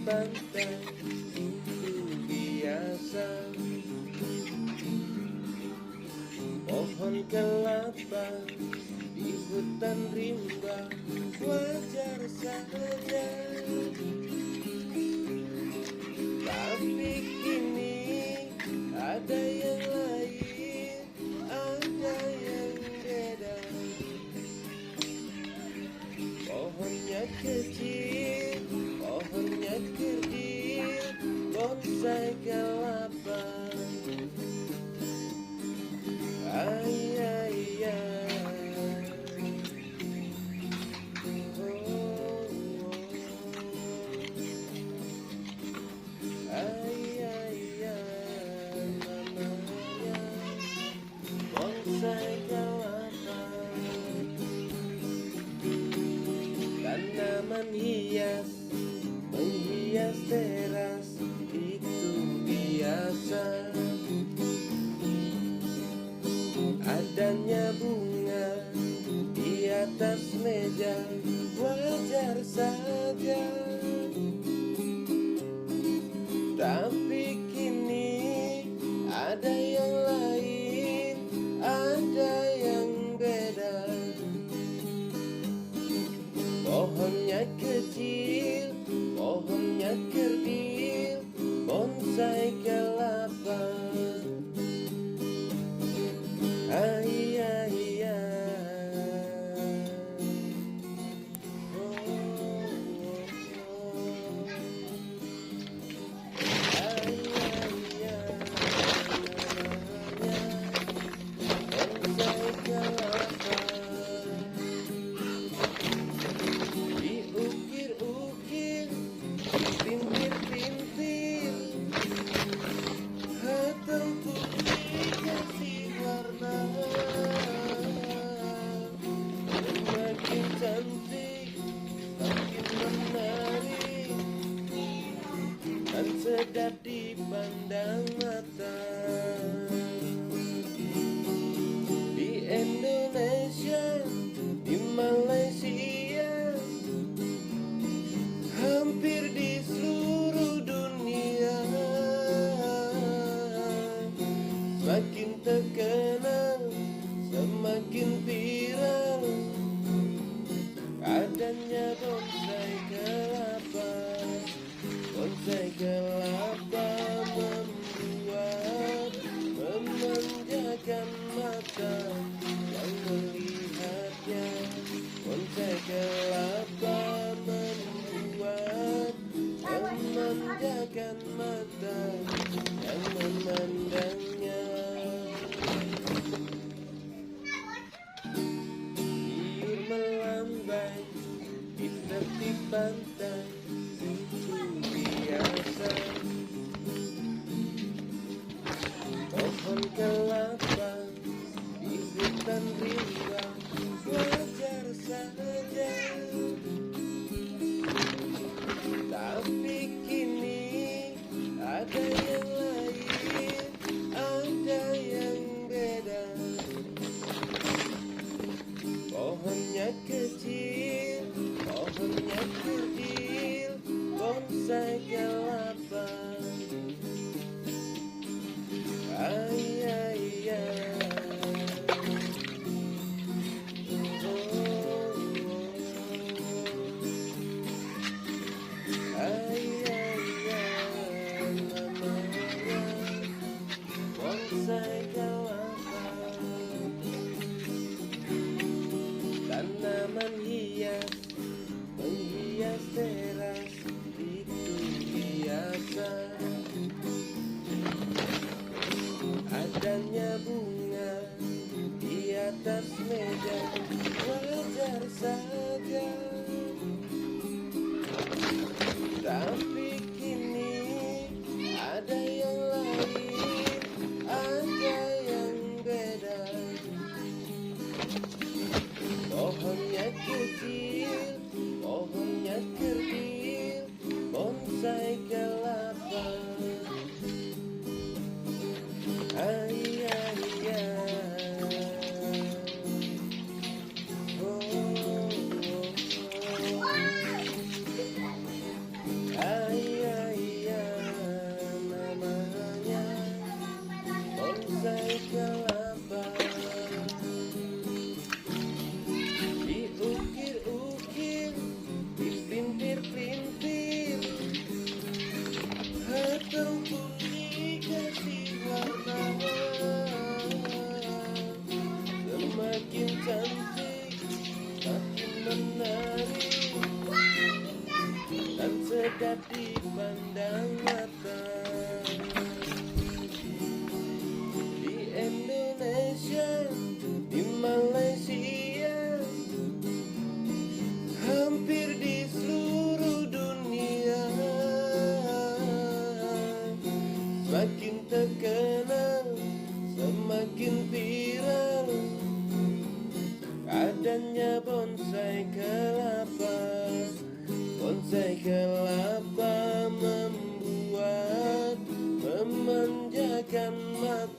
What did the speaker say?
pantai itu biasa. Pohon kelapa di hutan rimba wajar saja. Tapi kini ada yang lain, ada yang beda. Pohonnya kecil, pohonnya kerdil, bonsai kelapa. Ay, ay, ay. Oh, oh. Ay, ay, ay. Namanya bonsai kelapa. Tanaman hias menghias teras itu biasa. Adanya bunga di atas meja wajar saja. Tapi kini ada yang lain, ada yang beda. Pohonnya kecil, pohonnya kerdil, bonsai kelapa. Ay, ay, ay. Oh, oh, oh. Ay, ay, ay. Bonsai kelapa. Diukir-ukir, dipintir-pintir, hitam putih kasih warna. Semakin cantik, makin menarik, dan sedap dipandang mata. Di Indonesia, di Malaysia, hampir di seluruh dunia, semakin terkenal, semakin viral adanya bonsai kelapa. Bonsai kelapa membuat memanjakan mata yang melihatnya. Bonsai kelapa membuat memanjakan mata yang memandangnya. Liur melambai di tepi pantai itu biasa. Pohon kelapa di hutan rimba wajar saja. Tapi kini ada yang lain, ada yang beda. Pohonnya kecil, pohonnya kerdil, bonsai kelapa. Ay, ay, ay. Oh, oh. Ay, ay, ay. Namanya bonsai kelapa. Tanaman hias menghias teras itu biasa. Adanya bunga di atas meja wajar saja. Tapi kini ada yang lain, ada yang beda. Pohonnya kecil, pohonnya kerdil, bonsai kelapa. Ay, ay, ay. Oh. Makin cantik, makin menarik, dan sedap dipandang mata. Di Indonesia, di Malaysia, hampir di seluruh dunia, semakin terkenal, semakin viral adanya bonsai kelapa. Bonsai kelapa membuat memanjakan mata.